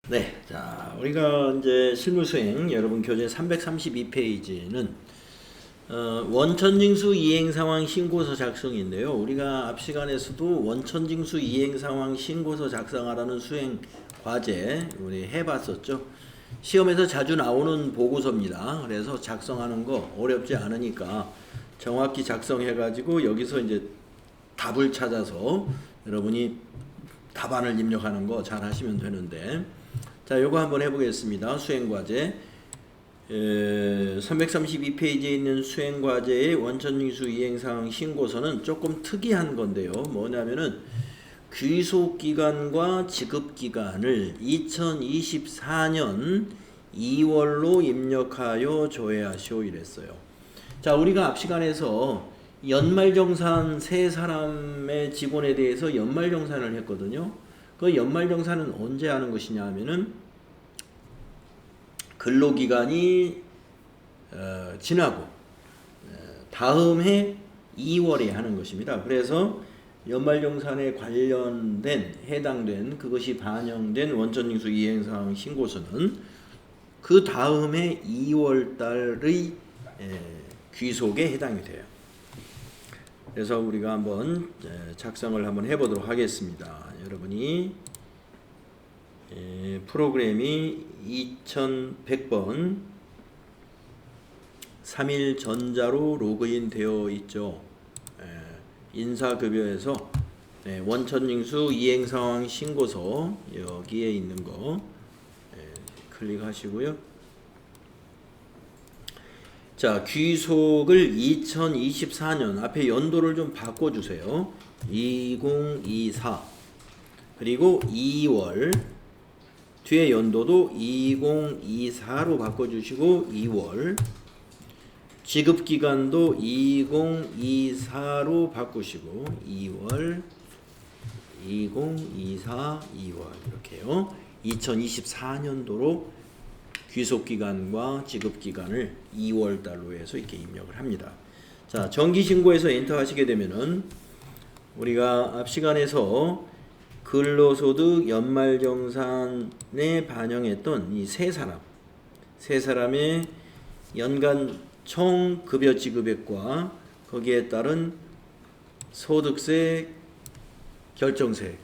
네, 자, 우리가 이제 실무수행 여러분 교재 332페이지는 원천징수 이행상황 신고서 작성인데요. 우리가 앞 시간에서도 원천징수 이행상황 신고서 작성하라는 수행 과제 우리 해봤었죠. 시험에서 자주 나오는 보고서입니다. 그래서 작성하는 거 어렵지 않으니까 정확히 작성해가지고 여기서 이제 답을 찾아서 여러분이 답안을 입력하는 거 잘 하시면 되는데, 자, 요거 한번 해보겠습니다. 수행과제 332페이지에 있는 수행과제의 원천징수 이행사항 신고서는 조금 특이한 건데요. 뭐냐면은 귀속기간과 지급기간을 2024년 2월로 입력하여 조회하시오 이랬어요. 자, 우리가 앞 시간에서 연말정산 세 사람의 직원에 대해서 연말정산을 했거든요. 그 연말정산은 언제 하는 것이냐 하면은 근로기간이 지나고 다음 해 2월에 하는 것입니다. 그래서 연말정산에 관련된 해당된 그것이 반영된 원천징수 이행사항 신고서는 그 다음 해 2월 달의 귀속에 해당이 돼요. 그래서 우리가 한번 작성을 한번 해보도록 하겠습니다. 여러분이 프로그램이 2100번 3일 전자로 로그인 되어 있죠. 인사급여에서 원천징수 이행상황 신고서 여기에 있는 거 클릭하시고요. 자, 귀속을 2024년 앞에 연도를 좀 바꿔주세요. 2024 그리고 2월 뒤에 연도도 2024로 바꿔주시고 2월 지급기간도 2024로 바꾸시고 2월 2024 2월 이렇게요. 2024년도로 귀속기간과 지급기간을 2월 달로 해서 이렇게 입력을 합니다. 자, 정기신고에서 엔터 하시게 되면은 우리가 앞 시간에서 근로소득 연말정산에 반영했던 이 세 사람의 연간 총 급여 지급액과 거기에 따른 소득세 결정세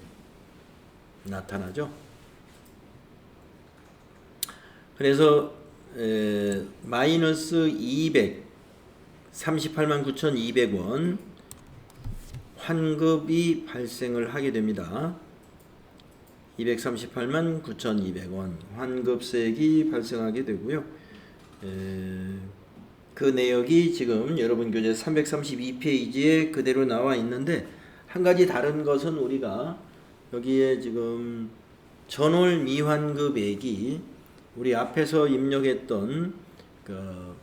나타나죠. 그래서 마이너스 238만 9,200원 환급이 발생을 하게 됩니다. 238만 9,200원 환급세액이 발생하게 되고요. 그 내역이 지금 여러분 교재 332페이지에 그대로 나와 있는데, 한 가지 다른 것은 우리가 여기에 지금 전월 미환급액이 우리 앞에서 입력했던 그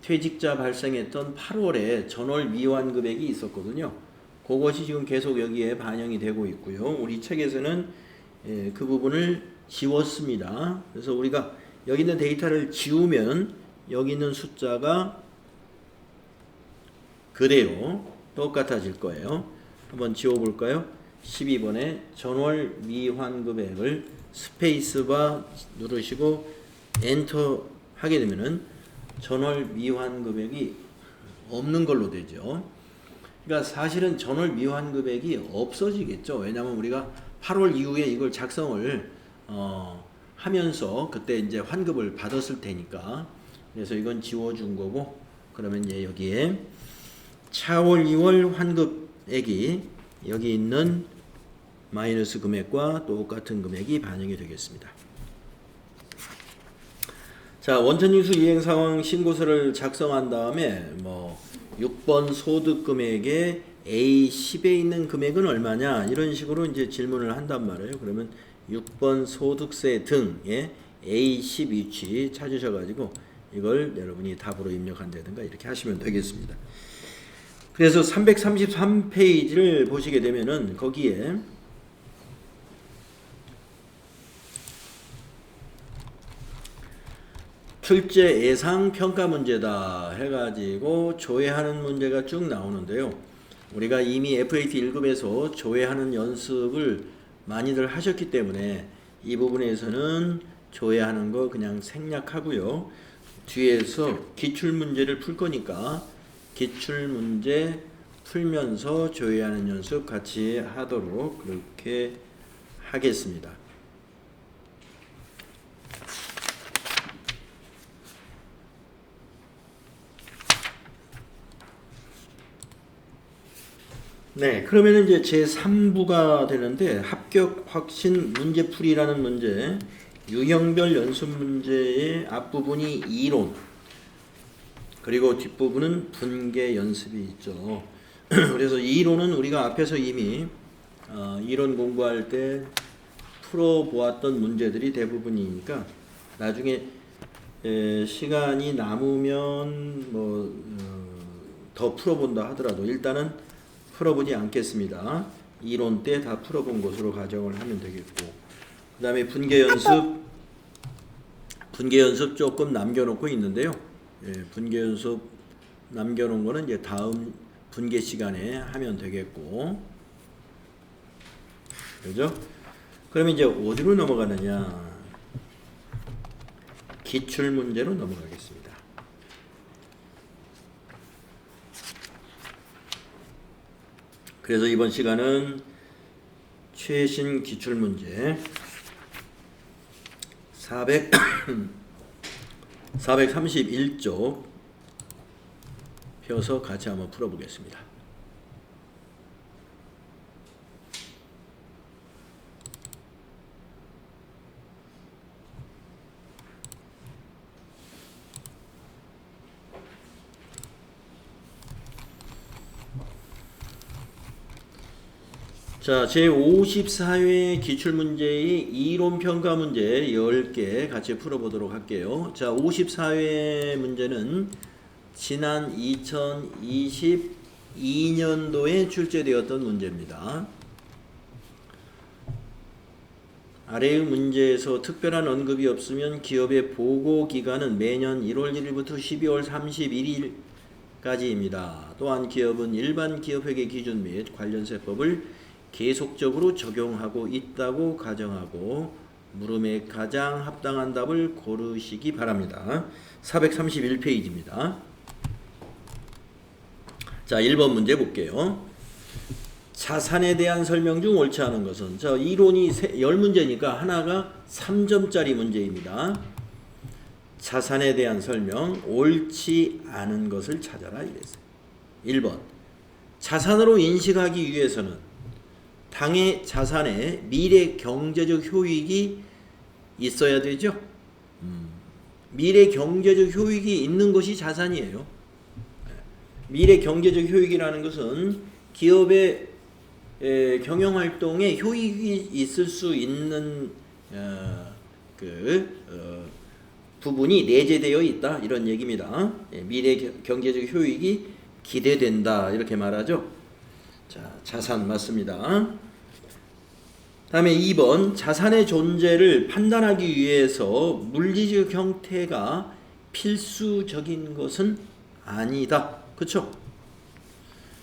퇴직자 발생했던 8월에 전월 미환급액이 있었거든요. 그것이 지금 계속 여기에 반영이 되고 있고요. 우리 책에서는 그 부분을 지웠습니다. 그래서 우리가 여기 있는 데이터를 지우면 여기 있는 숫자가 그대로 똑같아질 거예요. 한번 지워볼까요? 12번에 전월 미환급액을 스페이스바 누르시고 엔터 하게 되면은 전월 미환급액이 없는 걸로 되죠. 그러니까 사실은 전월 미환급액이 없어지겠죠. 왜냐하면 우리가 8월 이후에 이걸 작성을 하면서 그때 이제 환급을 받았을 테니까. 그래서 이건 지워준 거고, 그러면 이제 여기에 차월 2월 환급액이 여기 있는 마이너스 금액과 똑같은 금액이 반영이 되겠습니다. 자, 원천징수 이행상황 신고서를 작성한 다음에 6번 소득금액에 A10에 있는 금액은 얼마냐 이런 식으로 이제 질문을 한단 말이에요. 그러면 6번 소득세 등의 A10 위치 찾으셔가지고 이걸 여러분이 답으로 입력한다든가 이렇게 하시면 되겠습니다. 그래서 333페이지를 보시게 되면은 거기에 출제 예상 평가 문제다 해가지고 조회하는 문제가 쭉 나오는데요. 우리가 이미 FAT 1급에서 조회하는 연습을 많이들 하셨기 때문에 이 부분에서는 줘야 하는 거 그냥 생략하고요. 뒤에서 기출문제를 풀 거니까 기출문제 풀면서 줘야 하는 연습 같이 하도록 그렇게 하겠습니다. 네, 그러면 이제 제 3부가 되는데 합격 확신 문제풀이라는 문제, 유형별 연습 문제의 앞부분이 이론, 그리고 뒷부분은 분계 연습이 있죠. 그래서 이론은 우리가 앞에서 이미 이론 공부할 때 풀어보았던 문제들이 대부분이니까 나중에 시간이 남으면 더 풀어본다 하더라도 일단은 풀어보지 않겠습니다. 이론 때 다 풀어본 것으로 가정을 하면 되겠고, 그 다음에 분계 연습 조금 남겨놓고 있는데요. 분계 연습 남겨놓은 거는 이제 다음 분계 시간에 하면 되겠고, 그죠? 그럼 이제 어디로 넘어가느냐? 기출 문제로 넘어가겠습니다. 그래서 이번 시간은 최신 기출문제 431쪽 펴서 같이 한번 풀어보겠습니다. 자, 제54회 기출문제의 이론평가 문제 10개 같이 풀어보도록 할게요. 자, 54회 문제는 지난 2022년도에 출제되었던 문제입니다. 아래의 문제에서 특별한 언급이 없으면 기업의 보고기간은 매년 1월 1일부터 12월 31일까지입니다. 또한 기업은 일반 기업회계 기준 및 관련 세법을 계속적으로 적용하고 있다고 가정하고 물음에 가장 합당한 답을 고르시기 바랍니다. 431페이지입니다. 자, 1번 문제 볼게요. 자산에 대한 설명 중 옳지 않은 것은, 자, 이론이 10문제니까 하나가 3점짜리 문제입니다. 자산에 대한 설명, 옳지 않은 것을 찾아라 이랬어요. 1번, 자산으로 인식하기 위해서는 당의 자산에 미래 경제적 효익이 있어야 되죠. 미래 경제적 효익이 있는 것이 자산이에요. 미래 경제적 효익이라는 것은 기업의 경영활동에 효익이 있을 수 있는 부분이 내재되어 있다 이런 얘기입니다. 미래 경제적 효익이 기대된다 이렇게 말하죠. 자, 자산 맞습니다. 다음에 2번, 자산의 존재를 판단하기 위해서 물리적 형태가 필수적인 것은 아니다. 그렇죠?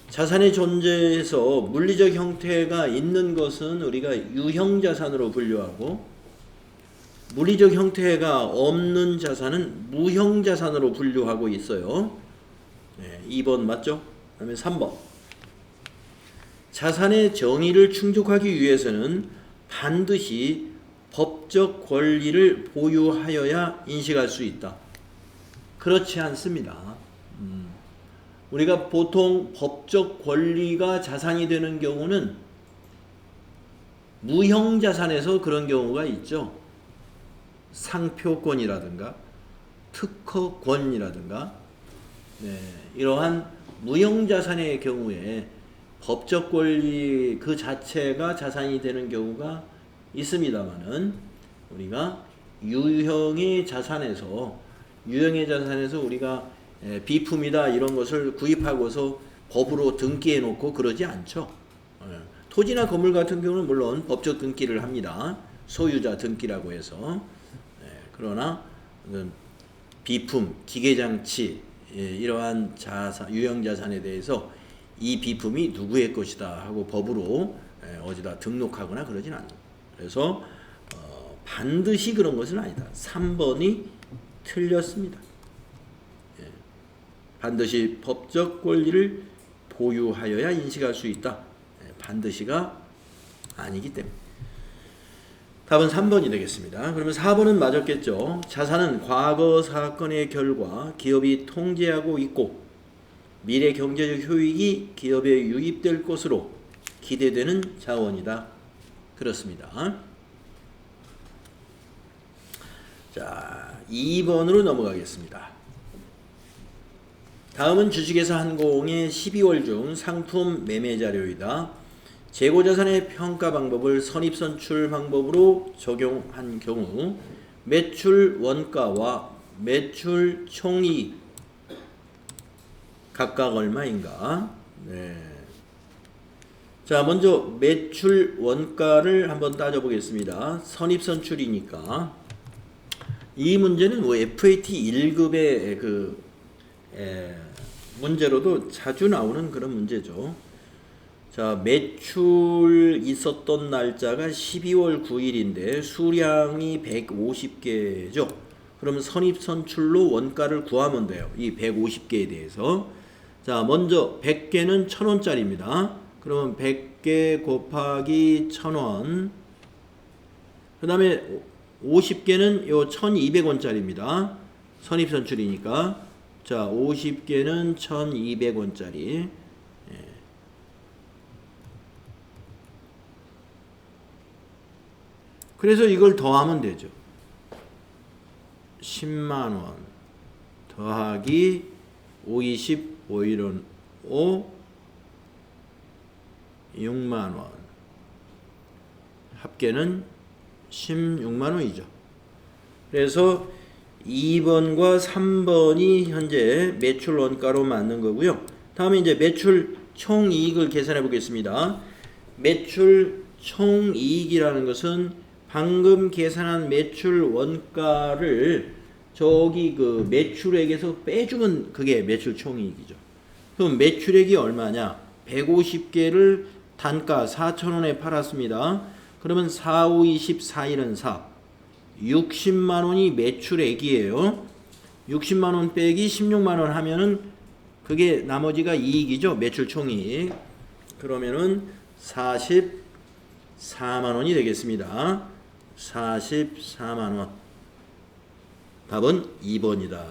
자산의 존재에서 물리적 형태가 있는 것은 우리가 유형자산으로 분류하고, 물리적 형태가 없는 자산은 무형자산으로 분류하고 있어요. 2번 맞죠? 그 다음에 3번, 자산의 정의를 충족하기 위해서는 반드시 법적 권리를 보유하여야 인식할 수 있다. 그렇지 않습니다. 우리가 보통 법적 권리가 자산이 되는 경우는 무형자산에서 그런 경우가 있죠. 상표권이라든가 특허권이라든가 이러한 무형자산의 경우에 법적 권리 그 자체가 자산이 되는 경우가 있습니다만은 우리가 유형의 자산에서 우리가 비품이다 이런 것을 구입하고서 법으로 등기해 놓고 그러지 않죠. 토지나 건물 같은 경우는 물론 법적 등기를 합니다. 소유자 등기라고 해서. 그러나 비품, 기계장치 이러한 자산, 유형자산에 대해서 이 비품이 누구의 것이다 하고 법으로 어디다 등록하거나 그러진 않아요. 그래서 반드시 그런 것은 아니다. 3번이 틀렸습니다. 예. 반드시 법적 권리를 보유하여야 인식할 수 있다. 예. 반드시가 아니기 때문에. 답은 3번이 되겠습니다. 그러면 4번은 맞았겠죠. 자산은 과거 사건의 결과 기업이 통제하고 있고 미래 경제적 효익이 기업에 유입될 것으로 기대되는 자원이다. 그렇습니다. 자, 2번으로 넘어가겠습니다. 다음은 주식회사 한공의 12월 중 상품 매매 자료이다. 재고자산의 평가 방법을 선입선출 방법으로 적용한 경우 매출 원가와 매출 총이익 각각 얼마인가? 네. 자, 먼저 매출 원가를 한번 따져보겠습니다. 선입선출이니까 이 문제는 뭐 FAT 1급의 문제로도 자주 나오는 그런 문제죠. 자, 매출 있었던 날짜가 12월 9일인데 수량이 150개죠. 그러면 선입선출로 원가를 구하면 돼요. 이 150개에 대해서. 자, 먼저 100개는 1,000원짜리입니다. 그러면 100개 곱하기 1,000원. 그 다음에 50개는 요 1,200원짜리입니다. 선입선출이니까. 자, 50개는 1,200원짜리. 그래서 이걸 더하면 되죠. 10만원 더하기 520, 5일은 5, 6만원. 합계는 16만원이죠. 그래서 2번과 3번이 현재 매출 원가로 맞는 거고요. 다음에 이제 매출 총이익을 계산해 보겠습니다. 매출 총이익이라는 것은 방금 계산한 매출 원가를 저기 그 매출액에서 빼주면 그게 매출 총이익이죠. 그럼 매출액이 얼마냐? 150개를 단가 4,000원에 팔았습니다. 그러면 4, 5, 20, 4일은 4. 60만원이 매출액이에요. 60만원 빼기 16만원 하면은 그게 나머지가 이익이죠. 매출 총이익. 그러면은 44만원이 되겠습니다. 44만원. 답은 2번이다.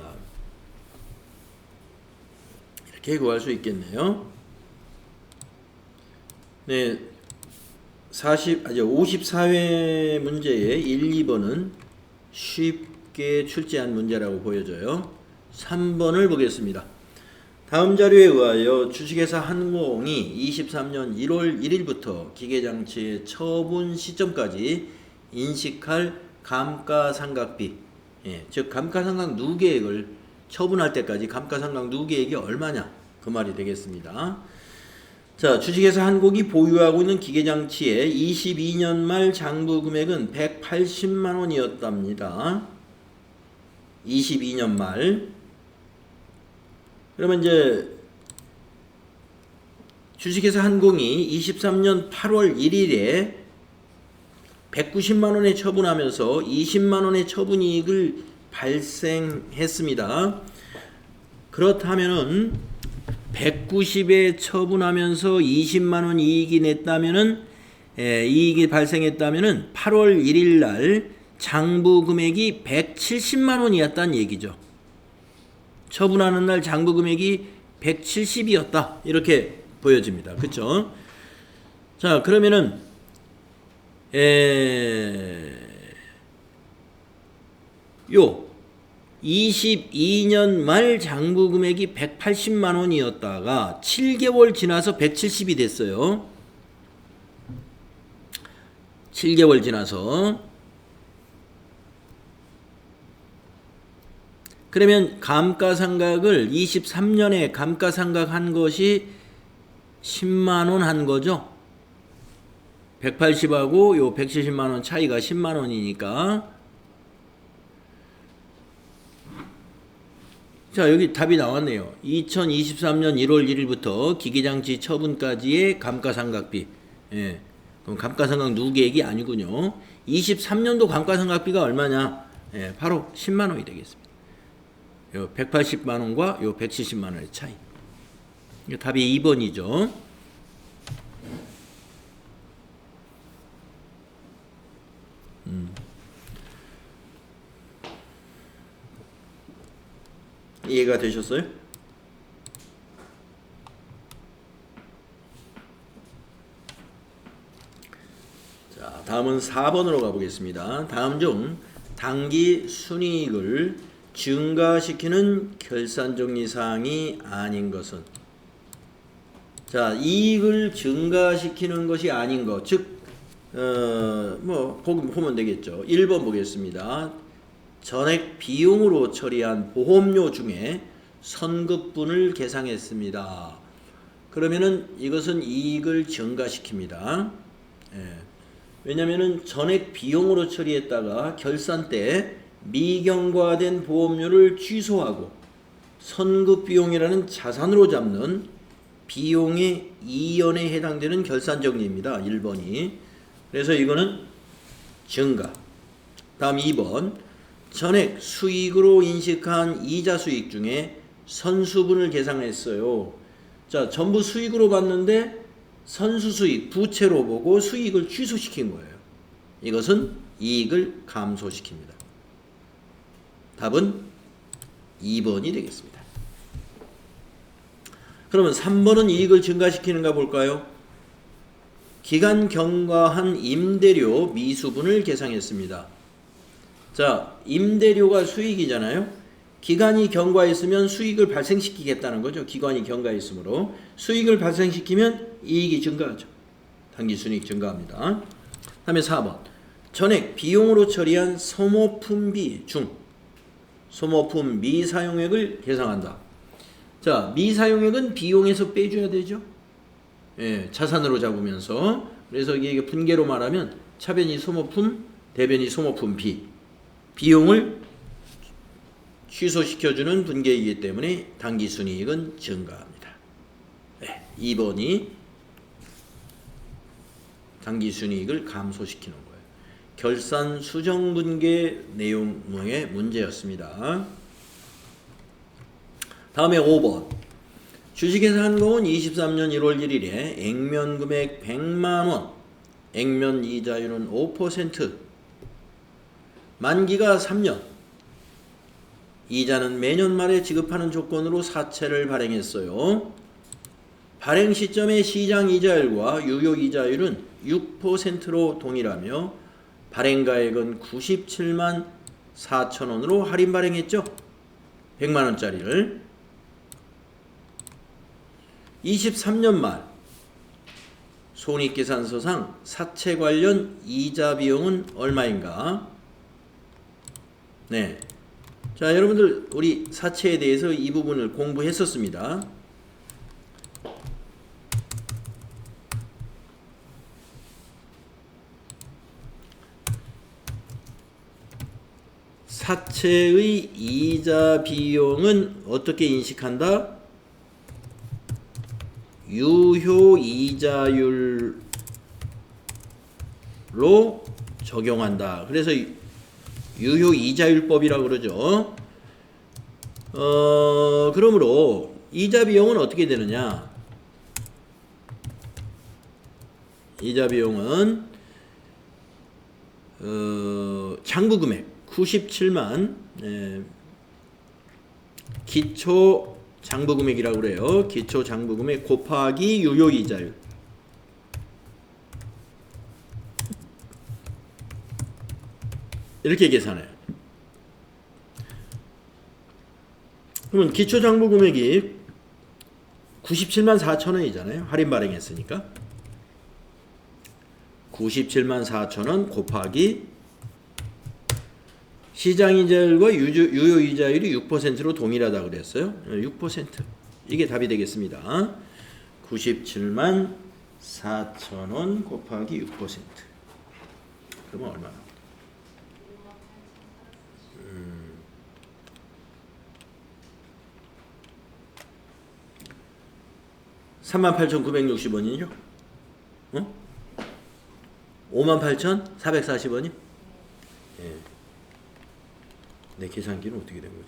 이렇게 구할 수 있겠네요. 네. 54회 문제의 1, 2번은 쉽게 출제한 문제라고 보여져요. 3번을 보겠습니다. 다음 자료에 의하여 주식회사 한공이 23년 1월 1일부터 기계장치의 처분 시점까지 인식할 감가상각비, 즉 감가상각 누계액을 처분할 때까지 감가상각 누계액이 얼마냐 그 말이 되겠습니다. 자, 주식회사 한공이 보유하고 있는 기계장치의 22년 말 장부 금액은 180만 원이었답니다. 22년 말. 그러면 이제 주식회사 한공이 23년 8월 1일에 190만 원에 처분하면서 20만 원의 처분이익을 발생했습니다. 그렇다면은 190에 처분하면서 20만 원 이익이 냈다면은 이익이 발생했다면은 8월 1일 날 장부 금액이 170만 원이었다는 얘기죠. 처분하는 날 장부 금액이 170이었다. 이렇게 보여집니다. 그렇죠? 자, 그러면은 요 22년 말 장부 금액이 180만 원이었다가 7개월 지나서 170이 됐어요. 7개월 지나서. 그러면 감가상각을 23년에 감가상각한 것이 10만 원 한 거죠. 180하고 요 170만 원 차이가 10만 원이니까. 자, 여기 답이 나왔네요. 2023년 1월 1일부터 기계장치 처분까지의 감가상각비. 그럼 감가상각 누계액이 아니군요. 23년도 감가상각비가 얼마냐? 예, 바로 10만 원이 되겠습니다. 요 180만 원과 요 170만 원의 차이. 이게 답이 2번이죠. 이해가 되셨어요? 자, 다음은 4번으로 가보겠습니다. 다음 중 당기 순이익을 증가시키는 결산정리사항이 아닌 것은? 자, 이익을 증가시키는 것이 아닌 것, 즉 보면 되겠죠. 1번 보겠습니다. 전액 비용으로 처리한 보험료 중에 선급분을 계상했습니다. 그러면은 이것은 이익을 증가시킵니다. 예. 왜냐면은 전액 비용으로 처리했다가 결산 때 미경과된 보험료를 취소하고 선급 비용이라는 자산으로 잡는 비용의 이연에 해당되는 결산정리입니다. 1번이. 그래서 이거는 증가. 다음 2번. 전액 수익으로 인식한 이자 수익 중에 선수분을 계상했어요. 자, 전부 수익으로 봤는데 선수 수익, 부채로 보고 수익을 취소시킨 거예요. 이것은 이익을 감소시킵니다. 답은 2번이 되겠습니다. 그러면 3번은 이익을 증가시키는가 볼까요? 기간 경과한 임대료 미수분을 계상했습니다. 자, 임대료가 수익이잖아요. 기간이 경과했으면 수익을 발생시키겠다는 거죠. 기간이 경과했으므로 수익을 발생시키면 이익이 증가하죠. 당기순이익 증가합니다. 다음에 4번. 전액 비용으로 처리한 소모품비 중 소모품 미사용액을 계상한다. 자, 미사용액은 비용에서 빼줘야 되죠. 예, 자산으로 잡으면서. 그래서 이게 분계로 말하면 차변이 소모품, 대변이 소모품 비. 비용을 취소시켜주는 분계이기 때문에 당기순이익은 증가합니다. 네, 2번이 당기순이익을 감소시키는 거예요. 결산 수정분계 내용의 문제였습니다. 다음에 5번. 주식회사 한공은 23년 1월 1일에 액면금액 100만원, 액면 이자율은 5%, 만기가 3년, 이자는 매년 말에 지급하는 조건으로 사채를 발행했어요. 발행 시점의 시장 이자율과 유효 이자율은 6%로 동일하며 발행가액은 97만 4천원으로 할인 발행했죠. 100만원짜리를. 23년 말 손익계산서상 사채 관련 이자 비용은 얼마인가? 네. 자, 여러분들 우리 사채에 대해서 이 부분을 공부했었습니다. 사채의 이자 비용은 어떻게 인식한다? 유효 이자율로 적용한다. 그래서 유효 이자율법이라고 그러죠. 그러므로 이자 비용은 어떻게 되느냐? 이자 비용은 장부 금액 97만 기초 장부 금액이라고 그래요. 기초 장부 금액 곱하기 유효 이자율. 이렇게 계산해요. 그러면 기초 장부 금액이 97만 4천원이잖아요. 할인 발행했으니까. 97만 4천원 곱하기 시장 이자율과 유효 이자율이 6%로 동일하다 그랬어요. 6%. 이게 답이 되겠습니다. 97만 4천원 곱하기 6%. 그러면 얼마나? 38,960원이죠? 58,440원이요? 예. 내 계산기는 어떻게 된 거지?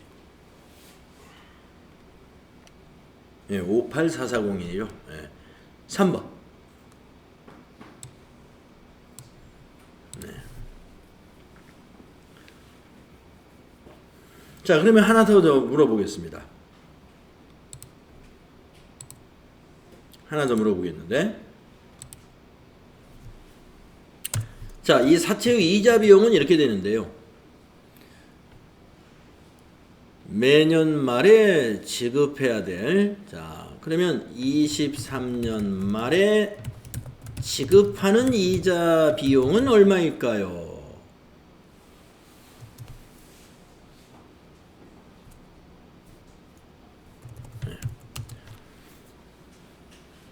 예, 58440이죠. 예. 3번. 네. 자, 그러면 하나 더 물어보겠습니다. 하나 더 물어보겠는데. 자, 이 사채의 이자 비용은 이렇게 되는데요. 매년 말에 지급해야 될, 자, 그러면 23년 말에 지급하는 이자 비용은 얼마일까요?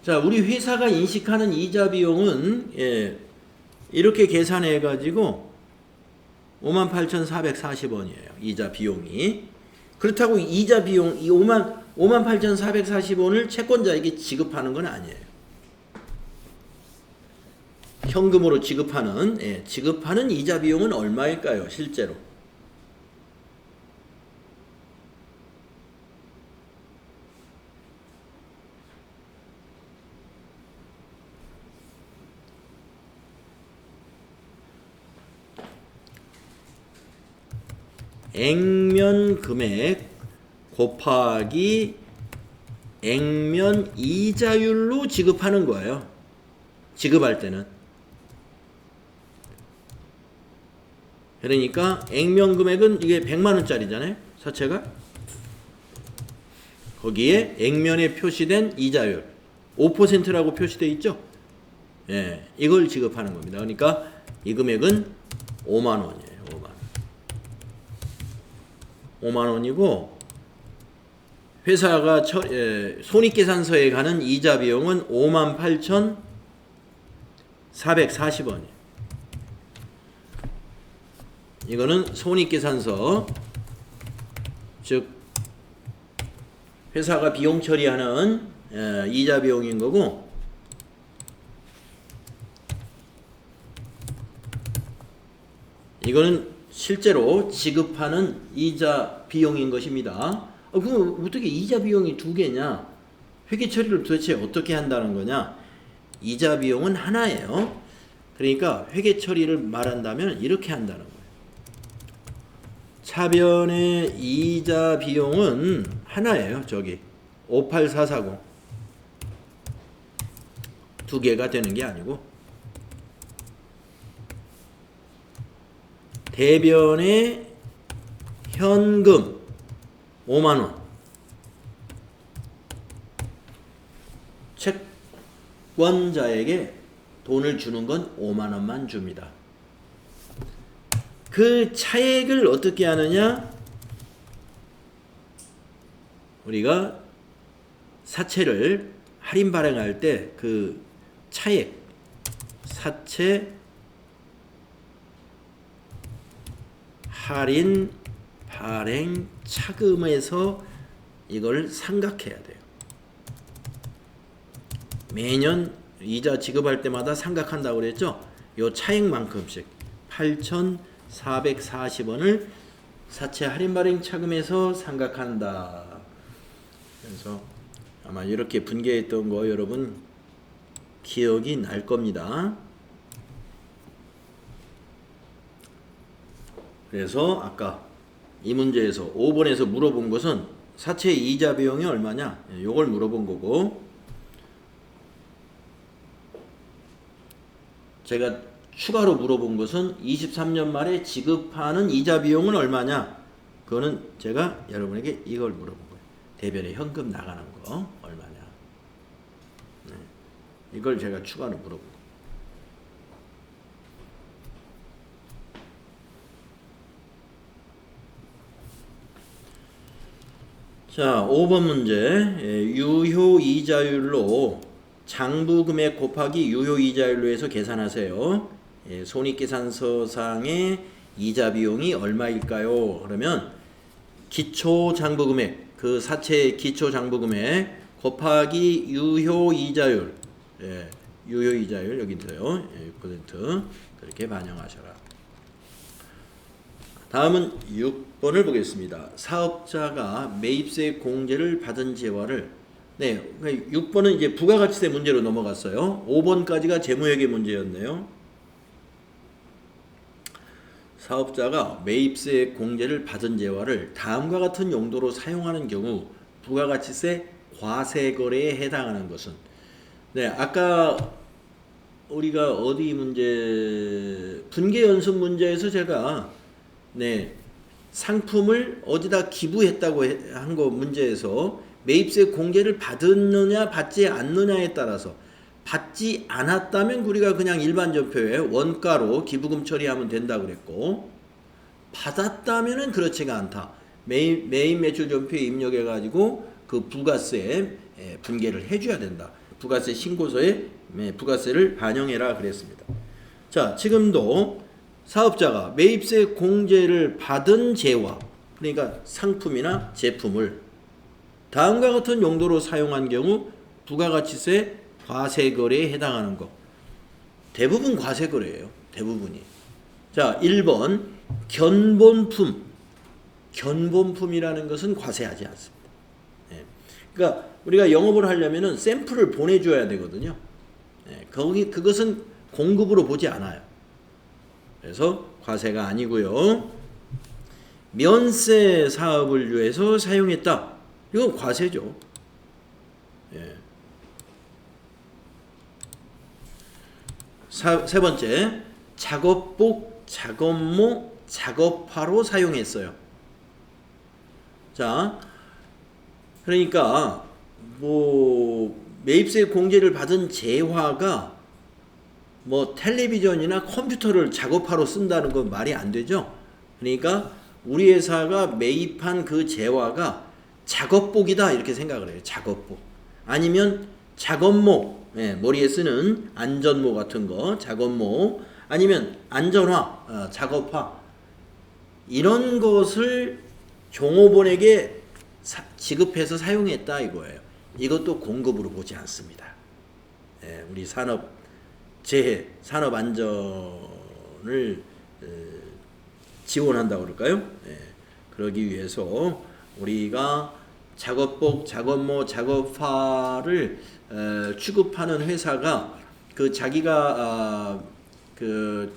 자, 우리 회사가 인식하는 이자 비용은 이렇게 계산해 가지고 58,440원이에요. 이자 비용이. 그렇다고 이자 비용 이 58,440원을 채권자에게 지급하는 건 아니에요. 현금으로 지급하는 이자 비용은 얼마일까요? 실제로. 액면 금액 곱하기 액면 이자율로 지급하는 거예요. 지급할 때는. 그러니까 액면 금액은 이게 100만 원짜리잖아요. 사채가. 거기에 액면에 표시된 이자율 5%라고 표시되어 있죠. 예, 이걸 지급하는 겁니다. 그러니까 이 금액은 5만 원이에요. 5만 원이고 회사가 손익계산서에 가는 이자 비용은 58,440원이에요. 이거는 손익계산서, 즉 회사가 비용 처리하는 이자 비용인 거고, 이거는 실제로 지급하는 이자 비용인 것입니다. 그럼 어떻게 이자 비용이 두 개냐? 회계 처리를 도대체 어떻게 한다는 거냐? 이자 비용은 하나예요. 그러니까 회계 처리를 말한다면 이렇게 한다는 거예요. 차변의 이자 비용은 하나예요. 저기 58440 두 개가 되는 게 아니고, 대변의 현금 5만 원, 채권자에게 돈을 주는 건 5만 원만 줍니다. 그 차액을 어떻게 하느냐? 우리가 사채를 할인 발행할 때 그 차액, 사채 할인 발행 차금에서 이걸 삼각해야 돼요. 매년 이자 지급할 때마다 삼각한다고 그랬죠? 요 차액만큼씩 8,440원을 사채 할인 발행 차금에서 삼각한다. 그래서 아마 이렇게 분개했던 거 여러분 기억이 날 겁니다. 그래서 아까 이 문제에서 5번에서 물어본 것은 사채 이자 비용이 얼마냐? 요걸 물어본 거고, 제가 추가로 물어본 것은 23년 말에 지급하는 이자 비용은 얼마냐? 그거는 제가 여러분에게 이걸 물어본 거예요. 대변에 현금 나가는 거 얼마냐? 네. 이걸 제가 추가로 물어본 거예요. 자, 5번 문제. 유효이자율로 장부금액 곱하기 유효이자율로 해서 계산하세요. 손익계산서상의 이자 비용이 얼마일까요? 그러면 기초장부금액, 그 사채의 기초장부금액 곱하기 유효이자율, 유효이자율 여기 있어요. 6% 그렇게 반영하셔라. 다음은 6번을 보겠습니다. 사업자가 매입세 공제를 받은 재화를 6번은 이제 부가가치세 문제로 넘어갔어요. 5번까지가 재무회계 문제였네요. 사업자가 매입세 공제를 받은 재화를 다음과 같은 용도로 사용하는 경우 부가가치세 과세거래에 해당하는 것은 아까 우리가 어디 문제 분계연습 문제에서 제가 상품을 어디다 기부했다고 한 거 문제에서 매입세 공제를 받았느냐 받지 않느냐에 따라서 받지 않았다면 우리가 그냥 일반 전표에 원가로 기부금 처리하면 된다고 그랬고, 받았다면은 그렇지가 않다. 매입 매출 전표에 입력해 가지고 그 부가세 분계를 해줘야 된다. 부가세 신고서에 부가세를 반영해라 그랬습니다. 자, 지금도 사업자가 매입세 공제를 받은 재화, 그러니까 상품이나 제품을 다음과 같은 용도로 사용한 경우 부가가치세 과세거래에 해당하는 것. 대부분 과세거래예요. 대부분이. 자, 1번 견본품. 견본품이라는 것은 과세하지 않습니다. 그러니까 우리가 영업을 하려면은 샘플을 보내줘야 되거든요. 그것은 공급으로 보지 않아요. 그래서 과세가 아니고요. 면세 사업을 위해서 사용했다. 이건 과세죠. 세 번째, 작업복, 작업모, 작업화로 사용했어요. 자, 그러니까 매입세 공제를 받은 재화가 텔레비전이나 컴퓨터를 작업화로 쓴다는 건 말이 안 되죠. 그러니까 우리 회사가 매입한 그 재화가 작업복이다 이렇게 생각을 해요. 작업복. 아니면 작업모, 머리에 쓰는 안전모 같은 거, 작업모. 아니면 안전화, 작업화. 이런 것을 종업원에게 지급해서 사용했다 이거예요. 이것도 공급으로 보지 않습니다. 우리 재해, 산업안전을 지원한다고 그럴까요? 그러기 위해서 우리가 작업복, 작업모, 작업화를 취급하는 회사가 자기가 그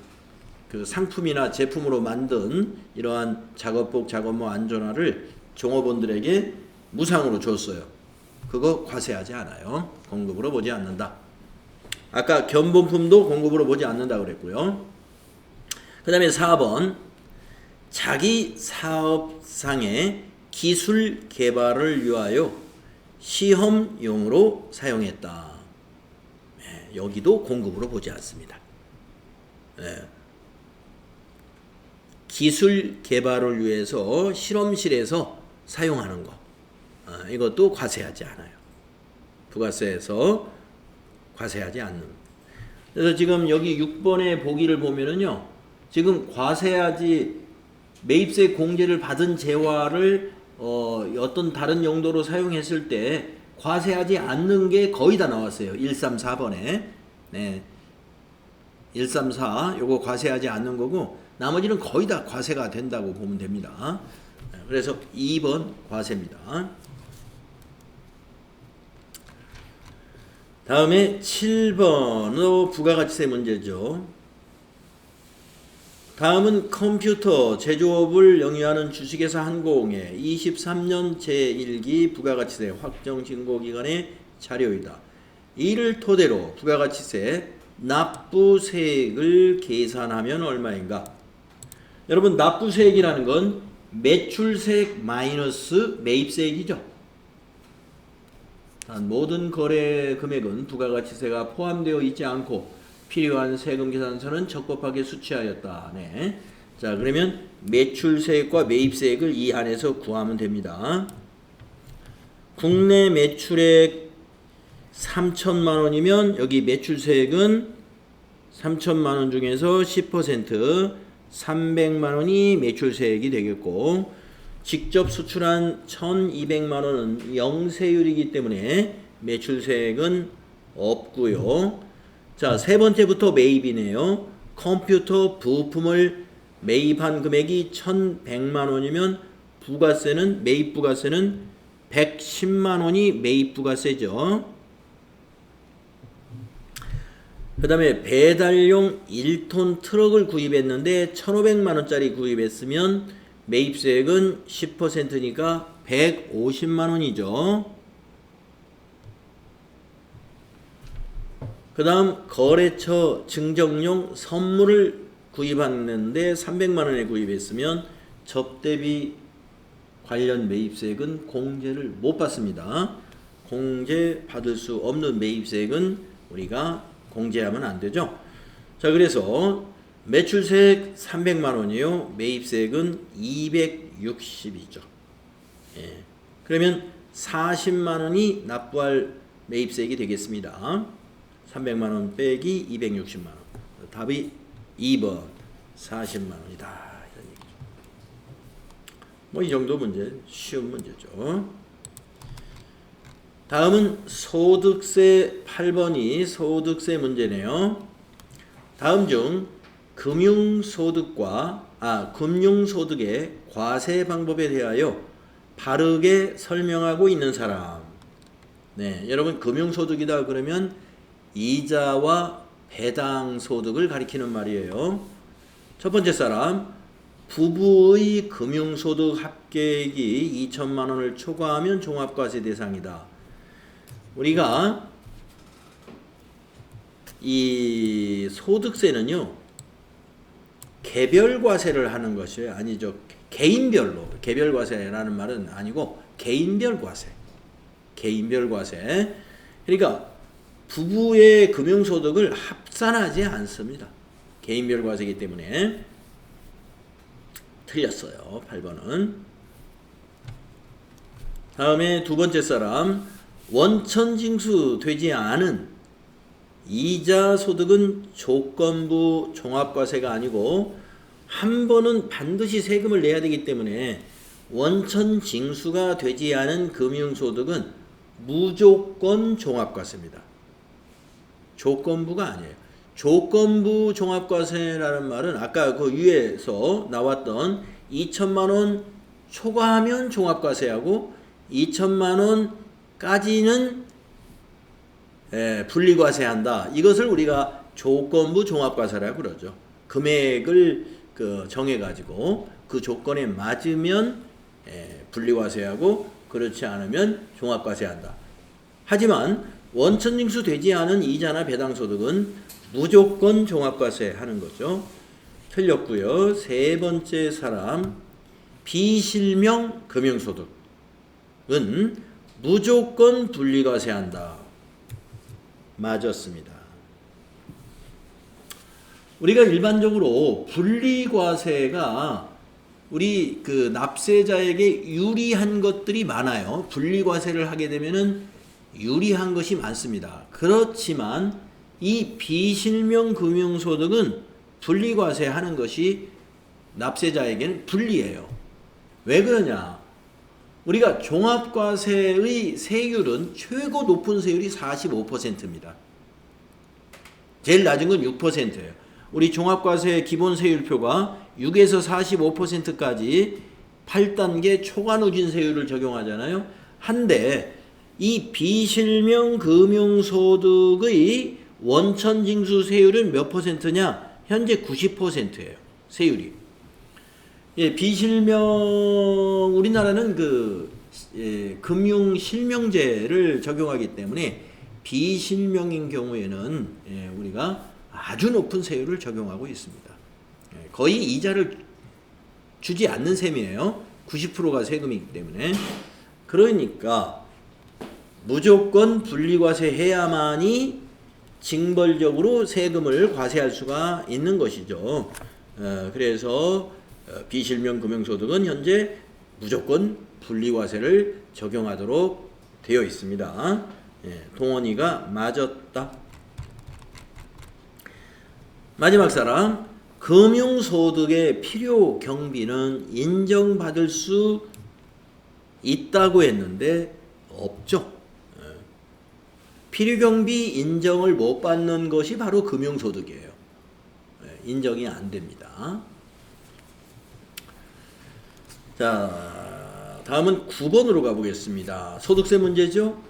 상품이나 제품으로 만든 이러한 작업복, 작업모, 안전화를 종업원들에게 무상으로 줬어요. 그거 과세하지 않아요. 공급으로 보지 않는다. 아까 견본품도 공급으로 보지 않는다고 그랬고요. 그 다음에 4번 자기 사업상의 기술 개발을 위하여 시험용으로 사용했다. 여기도 공급으로 보지 않습니다. 기술 개발을 위해서 실험실에서 사용하는 거, 이것도 과세하지 않아요. 부가세에서 과세하지 않는. 그래서 지금 여기 6번의 보기를 보면은요, 지금 매입세 공제를 받은 재화를 어떤 다른 용도로 사용했을 때 과세하지 않는 게 거의 다 나왔어요. 134번에. 134 요거 과세하지 않는 거고, 나머지는 거의 다 과세가 된다고 보면 됩니다. 그래서 2번 과세입니다. 다음에 7번으로 부가가치세 문제죠. 다음은 컴퓨터 제조업을 영위하는 주식회사 한공의 23년 제1기 부가가치세 확정신고기간의 자료이다. 이를 토대로 부가가치세 납부세액을 계산하면 얼마인가? 여러분, 납부세액이라는 건 매출세액 마이너스 매입세액이죠. 모든 거래 금액은 부가가치세가 포함되어 있지 않고 필요한 세금 계산서는 적법하게 수취하였다. 자, 그러면 매출세액과 매입세액을 이 안에서 구하면 됩니다. 국내 매출액 3천만 원이면 여기 매출세액은 3천만 원 중에서 10% 300만 원이 매출세액이 되겠고, 직접 수출한 1200만 원은 영세율이기 때문에 매출세액은 없고요. 자, 세 번째부터 매입이네요. 컴퓨터 부품을 매입한 금액이 1,100만 원이면 부가세는 매입 부가세는 110만 원이 매입 부가세죠. 그 다음에 배달용 1톤 트럭을 구입했는데 1,500만 원짜리 구입했으면 매입세액은 10%니까 150만 원이죠. 그 다음 거래처 증정용 선물을 구입했는데 300만 원에 구입했으면 접대비 관련 매입세액은 공제를 못 받습니다. 공제 받을 수 없는 매입세액은 우리가 공제하면 안 되죠. 자, 그래서 매출세액 300만 원이요. 매입세액은 260이죠. 예. 그러면 40만 원이 납부할 매입세액이 되겠습니다. 300만 원 빼기 260만 원. 답이 2번 40만 원이다. 뭐 이 정도 문제 쉬운 문제죠. 다음은 소득세 8번이 소득세 문제네요. 다음 중 금융소득의 과세 방법에 대하여 바르게 설명하고 있는 사람. 네, 여러분 금융소득이다 그러면 이자와 배당 소득을 가리키는 말이에요. 첫 번째 사람, 부부의 금융소득 합계액이 2천만 원을 초과하면 종합과세 대상이다. 우리가 이 소득세는요, 개별과세를 하는 것이 아니죠. 개인별로, 개별과세라는 말은 아니고 개인별과세. 그러니까 부부의 금융소득을 합산하지 않습니다. 개인별과세이기 때문에 틀렸어요. 8번은. 다음에 두 번째 사람, 원천징수 되지 않은 이자 소득은 조건부 종합과세가 아니고 한 번은 반드시 세금을 내야 되기 때문에 원천징수가 되지 않은 금융소득은 무조건 종합과세입니다. 조건부가 아니에요. 조건부 종합과세라는 말은 아까 그 위에서 나왔던 2천만 원 초과하면 종합과세하고 2천만 원까지는 분리과세한다. 이것을 우리가 조건부 종합과세라고 그러죠. 금액을 정해가지고 그 조건에 맞으면 분리과세하고 그렇지 않으면 종합과세한다. 하지만 원천징수 되지 않은 이자나 배당소득은 무조건 종합과세 하는 거죠. 틀렸고요. 세 번째 사람, 비실명 금융소득은 무조건 분리과세한다. 맞았습니다. 우리가 일반적으로 분리과세가 우리 납세자에게 유리한 것들이 많아요. 분리과세를 하게 되면은 유리한 것이 많습니다. 그렇지만 이 비실명 금융소득은 분리과세 하는 것이 납세자에게는 불리해요. 왜 그러냐? 우리가 종합과세의 세율은 최고 높은 세율이 45%입니다. 제일 낮은 건 6%예요. 우리 종합과세 기본 세율표가 6에서 45%까지 8단계 초과 누진 세율을 적용하잖아요. 한데 이 비실명 금융소득의 원천징수 세율은 몇 퍼센트냐? 현재 90%예요. 세율이. 비실명 우리나라는 금융실명제를 적용하기 때문에 비실명인 경우에는 우리가 아주 높은 세율을 적용하고 있습니다. 거의 이자를 주지 않는 셈이에요. 90%가 세금이기 때문에. 그러니까 무조건 분리과세 해야만이 징벌적으로 세금을 과세할 수가 있는 것이죠. 그래서 비실명 금융소득은 현재 무조건 분리과세를 적용하도록 되어 있습니다. 동원이가 맞았다. 마지막 사람, 금융소득의 필요 경비는 인정받을 수 있다고 했는데 없죠. 필요경비 인정을 못 받는 것이 바로 금융소득이에요. 인정이 안 됩니다. 자, 다음은 9번으로 가보겠습니다. 소득세 문제죠.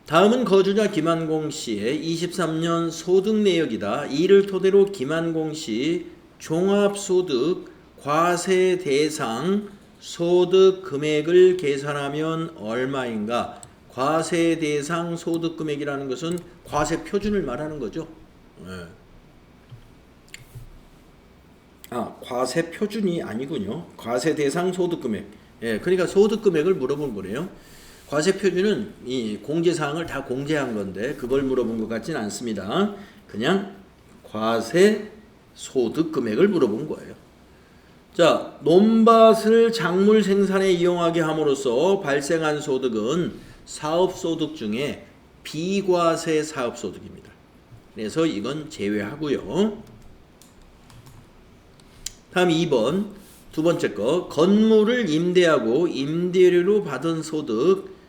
다음은 거주자 김한공 씨의 23년 소득 내역이다. 이를 토대로 김한공 씨 종합소득 과세 대상 소득 금액을 계산하면 얼마인가? 과세 대상 소득 금액이라는 것은 과세 표준을 말하는 거죠. 과세 표준이 아니군요. 과세 대상 소득 금액. 그러니까 소득 금액을 물어본 거래요. 과세 표준은 이 공제사항을 다 공제한 건데 그걸 물어본 것 같지는 않습니다. 그냥 과세 소득 금액을 물어본 거예요. 자, 논밭을 작물 생산에 이용하게 함으로써 발생한 소득은 사업소득 중에 비과세 사업소득입니다. 그래서 이건 제외하고요. 다음 2번 두 번째 거 건물을 임대하고 임대료로 받은 소득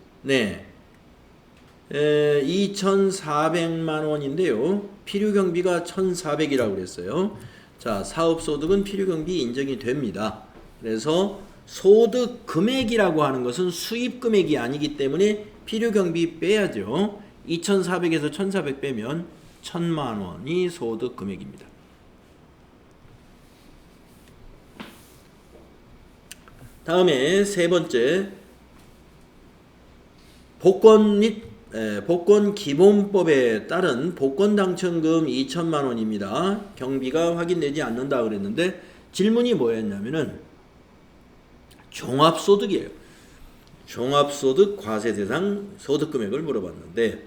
2,400만 원인데요. 필요경비가 1,400이라고 그랬어요. 자, 사업소득은 필요경비 인정이 됩니다. 그래서 소득 금액이라고 하는 것은 수입 금액이 아니기 때문에 필요경비 빼야죠. 2,400에서 1,400 빼면 1,000만 원이 소득 금액입니다. 다음에 세 번째 복권 기본법에 따른 복권 당첨금 2천만 원입니다. 경비가 확인되지 않는다 그랬는데 질문이 뭐였냐면은 종합소득이에요. 종합소득 과세 대상 소득 금액을 물어봤는데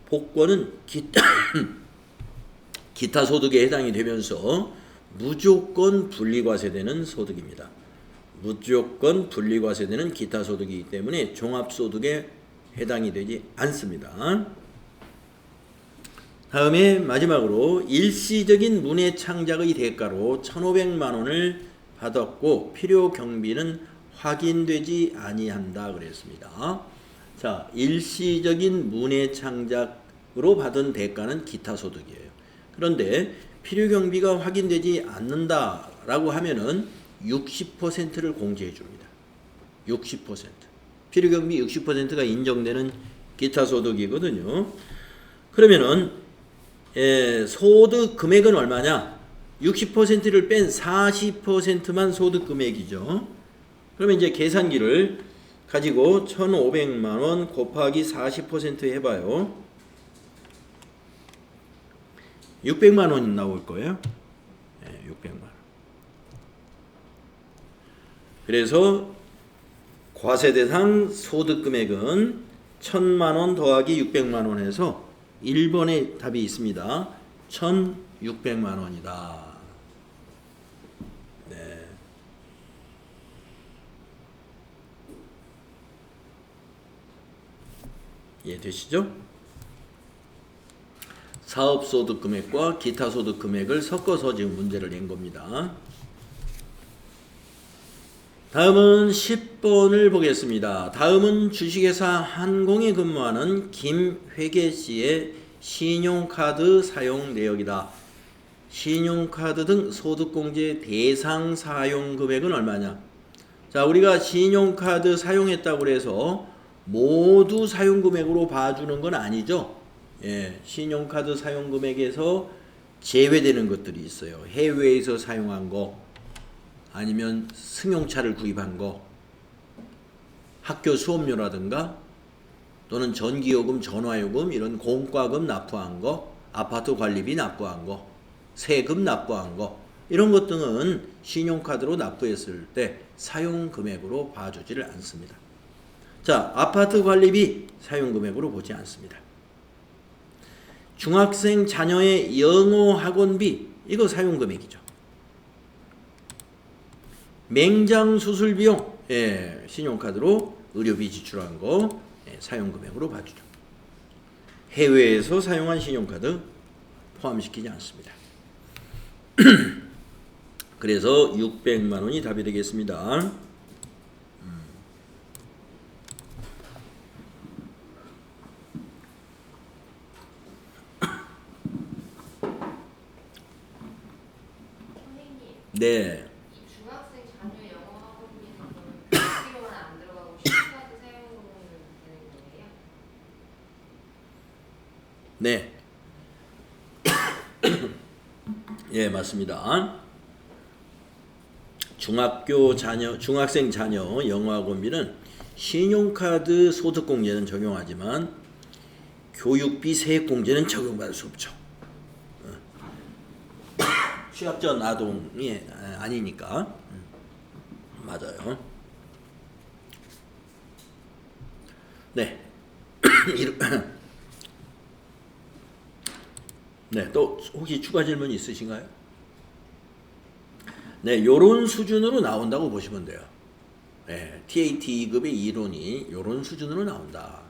복권은 기타 소득에 해당이 되면서 무조건 분리과세되는 소득입니다. 무조건 분리과세되는 기타 소득이기 때문에 종합소득에 해당이 되지 않습니다. 다음에 마지막으로 일시적인 문해창작의 대가로 1,500만 원을 받았고 필요 경비는 확인되지 아니한다 그랬습니다. 자, 일시적인 문해창작으로 받은 대가는 기타 소득이에요. 그런데 필요 경비가 확인되지 않는다라고 하면은 60%를 공제해 줍니다. 60%. 필요경비 60%가 인정되는 기타 소득이거든요. 그러면은 소득 금액은 얼마냐? 60%를 뺀 40%만 소득 금액이죠. 그러면 이제 계산기를 가지고 1,500만 원 곱하기 40% 해봐요. 600만 원이 나올 거예요. 600만 원. 그래서 과세 대상 소득 금액은 1,000만 원 더하기 600만 원 해서 1번의 답이 있습니다. 1,600만 원이다. 네. 이해되시죠? 사업소득 금액과 기타 소득 금액을 섞어서 지금 문제를 낸 겁니다. 다음은 10번을 보겠습니다. 다음은 주식회사 한공에 근무하는 김회계 씨의 신용카드 사용 내역이다. 신용카드 등 소득공제 대상 사용 금액은 얼마냐? 자, 우리가 신용카드 사용했다고 해서 모두 사용 금액으로 봐주는 건 아니죠. 신용카드 사용 금액에서 제외되는 것들이 있어요. 해외에서 사용한 거, 아니면 승용차를 구입한 거, 학교 수업료라든가 또는 전기요금, 전화요금 이런 공과금 납부한 거, 아파트 관리비 납부한 거, 세금 납부한 거 이런 것 등은 신용카드로 납부했을 때 사용금액으로 봐주지를 않습니다. 자, 아파트 관리비 사용금액으로 보지 않습니다. 중학생 자녀의 영어 학원비 이거 사용금액이죠. 맹장 수술 비용 신용카드로 의료비 지출한 거 사용금액으로 봐주죠. 해외에서 사용한 신용카드 포함시키지 않습니다. 그래서 600만 원이 답이 되겠습니다. 네. 이 중학생 자녀 영어 학원비는 그러면 비용만 안 들어가고 신용카드 사용으로는 되는 거예요? 네. 예, 맞습니다. 중학생 자녀 영어학원비는 신용카드 소득공제는 적용하지만 교육비 세액공제는 적용받을 수 없죠. 취업 전 아동이 아니니까. 맞아요. 네. 네, 또 혹시 추가 질문 있으신가요? 네, 요런 수준으로 나온다고 보시면 돼요. 네, TAT급의 이론이 요런 수준으로 나온다.